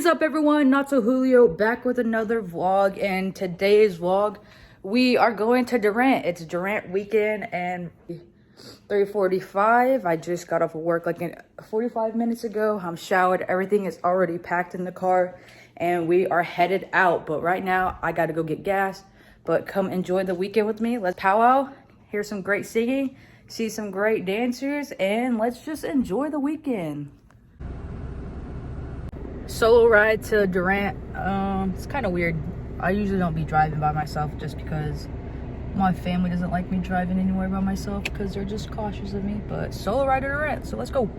is up, everyone? NotSoJulio back with another vlog, and today's vlog we are going to Durant. It's Durant weekend and 3:45. I just got off of work like 45 minutes ago. I'm showered, everything is already packed in the car and we are headed out. But right now I gotta go get gas. But come enjoy the weekend with me. Let's powwow, hear some great singing, see some great dancers, and let's just enjoy the weekend. Solo ride to Durant. It's kind of weird. I usually don't be driving by myself just because my family doesn't like me driving anywhere by myself because they're just cautious of me. But solo ride to Durant, so let's go.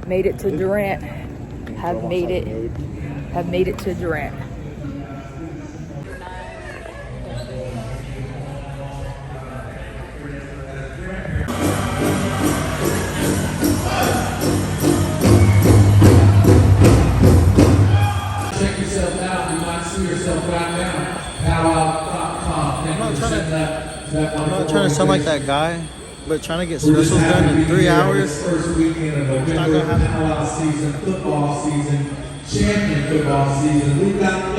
Made it to Durant. Have made it to Durant. Check yourself out. You might see yourself right now. Powwow.com. I'm not trying to sound like that guy, but trying to get specials done in 3 hours. First weekend of the powwow season, football season, champion football season. We've got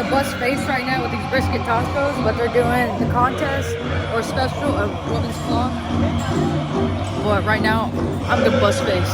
Bus face right now with these brisket tacos, but they're doing the contest or special of women's vlog. But right now, I'm the bus face.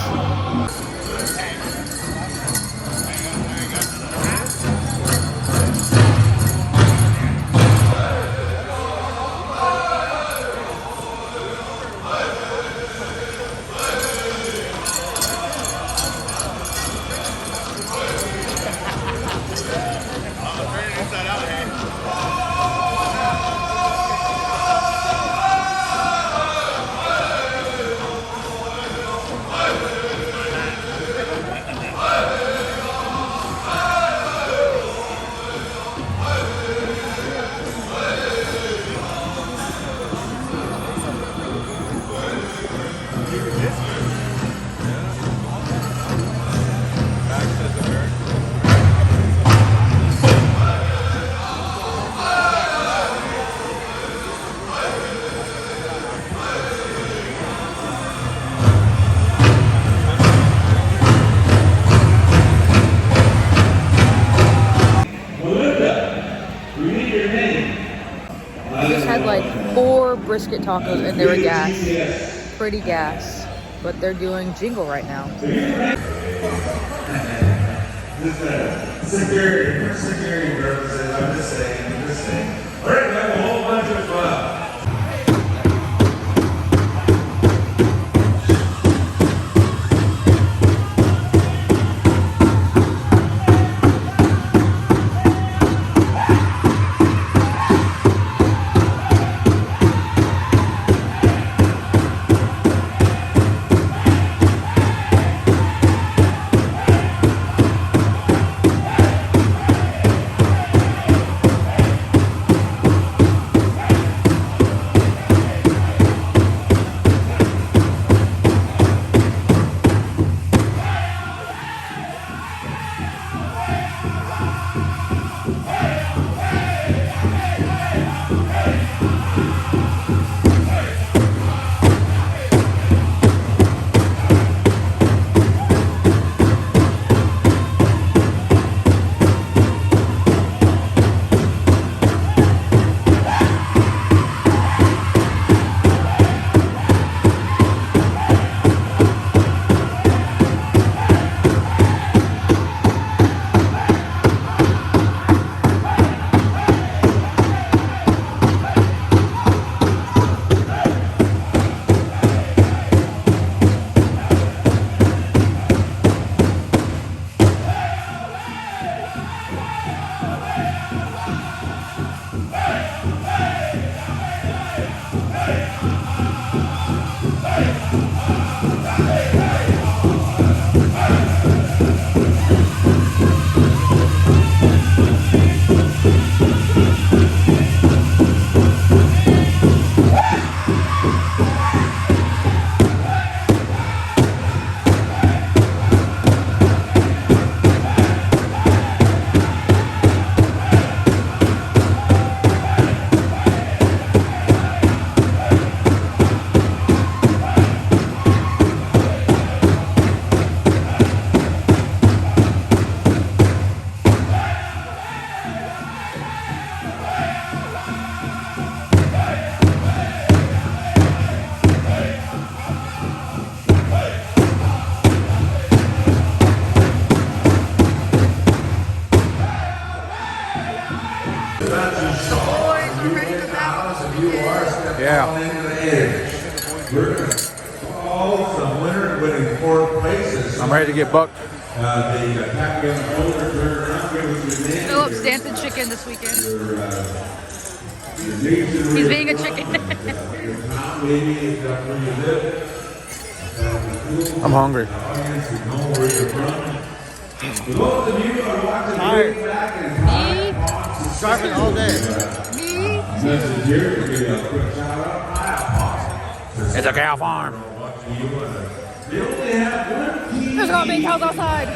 We just had like 4 brisket tacos and they were gas. Pretty gas. But they're doing jingle right now. Security purposes, I'm just saying. All right, we have a whole bunch of Yeah. We're going to call some winners winning 4 places. I'm ready to get bucked. Philip's dancing chicken this weekend. He's being a chicken. I'm hungry. Tired. Me? Driving all day. Me? It's a cow farm. There's not many cows outside.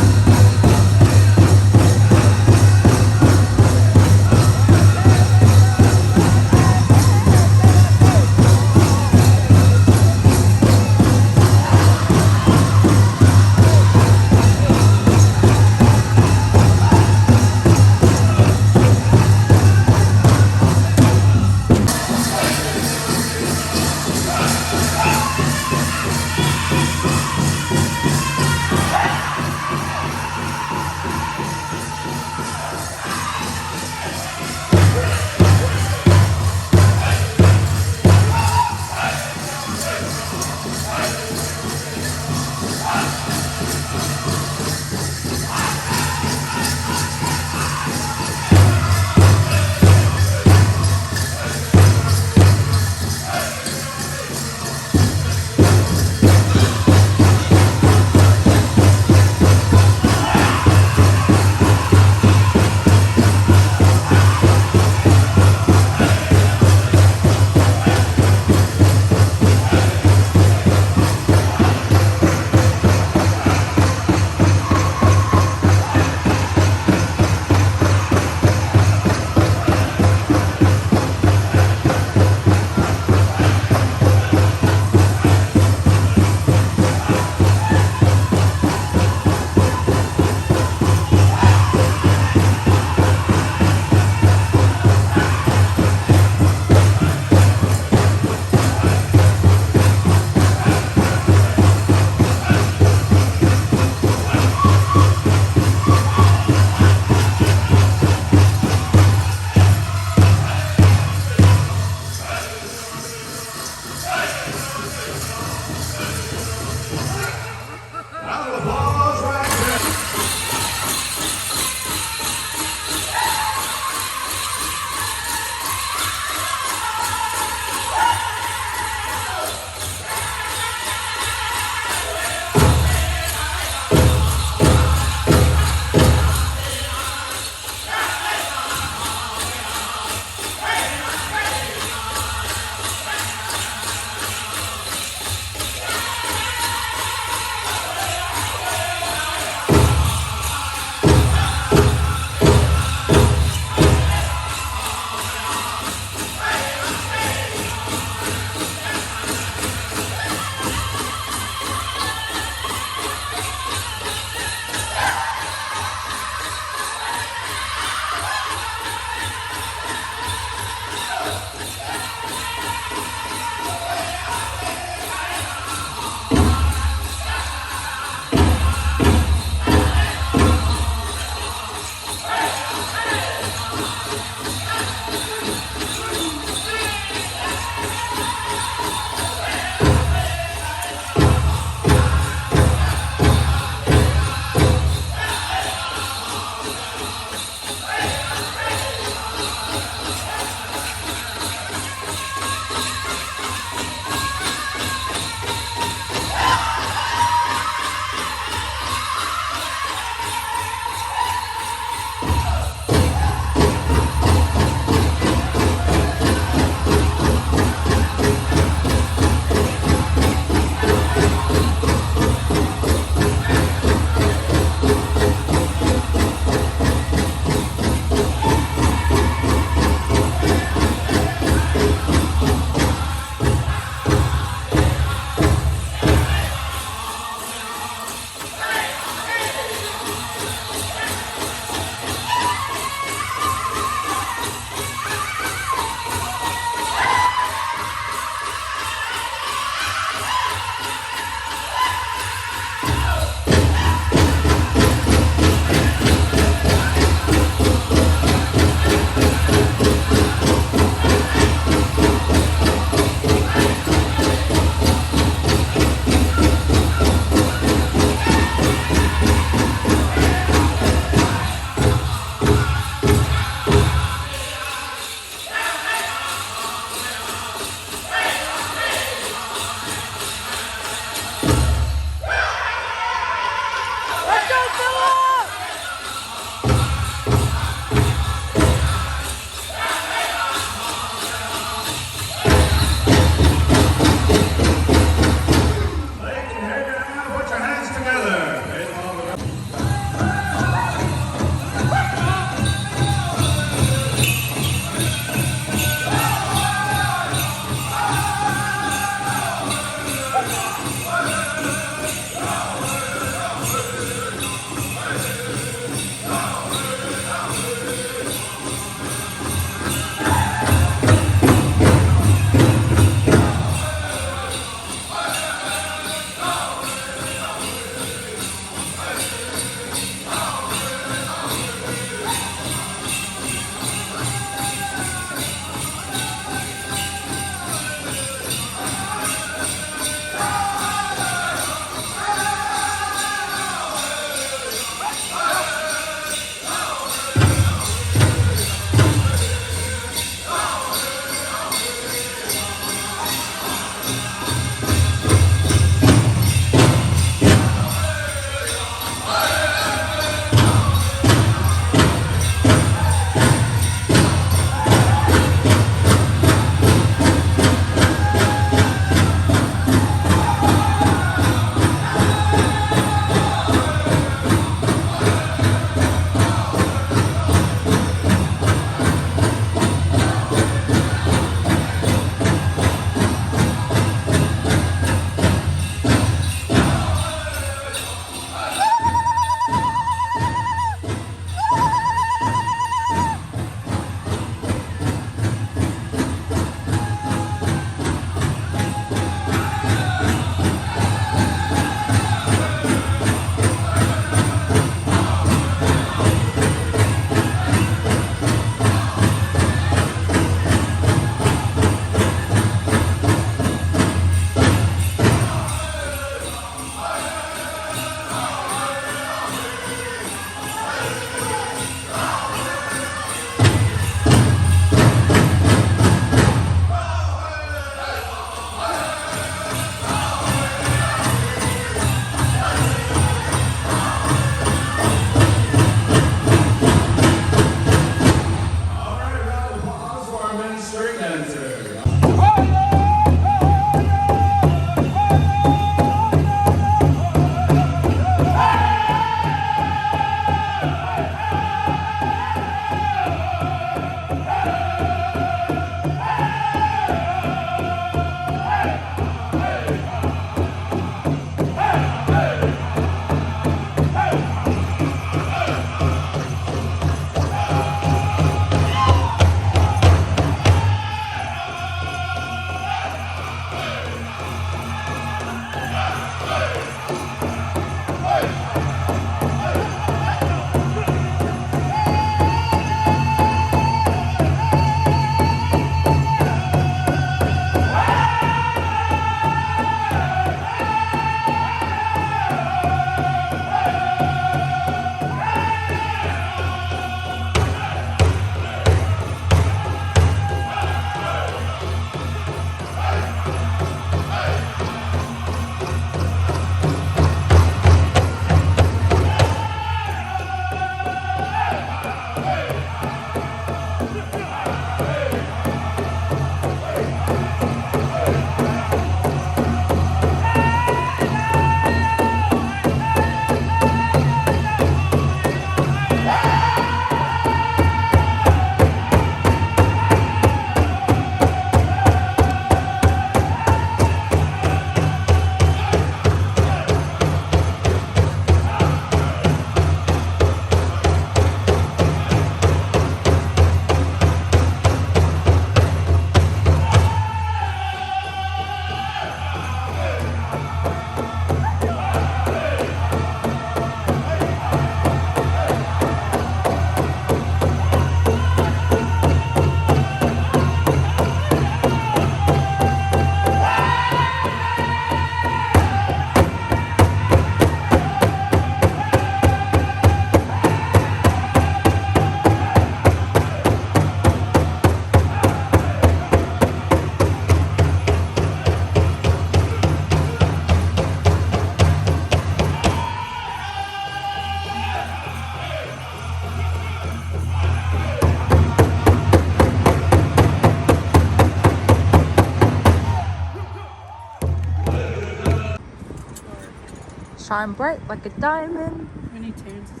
Shine bright like a diamond. Many Terrence is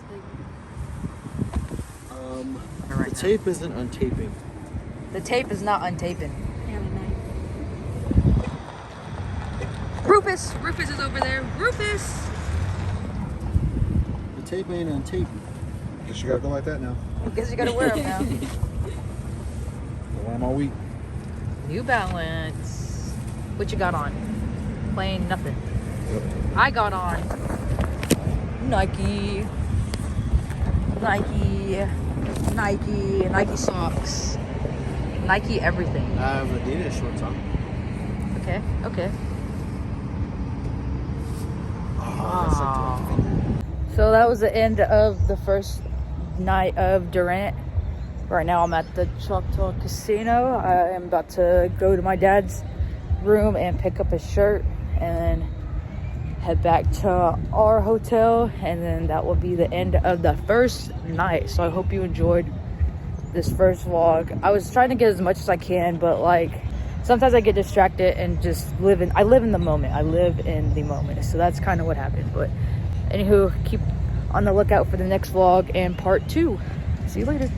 like, The tape isn't untaping. The tape is not untaping. yeah, tonight. Rufus is over there. Rufus. The tape ain't untaping. Guess you gotta go like that now. I guess you gotta wear them now. I'll wear them all week. New Balance. What you got on? Plain nothing. Yep. I got on Nike socks, Nike everything. I have Adidas shorts on. Okay. Oh, So that was the end of the first night of Durant. Right now I'm at the Choctaw Casino. I am about to go to my dad's room and pick up his shirt and then head back to our hotel, and then that will be the end of the first night. So I hope you enjoyed this first vlog. I was trying to get as much as I can, but like sometimes I get distracted and just I live in the moment. So that's kind of what happened. But anywho, keep on the lookout for the next vlog and part 2. See you later.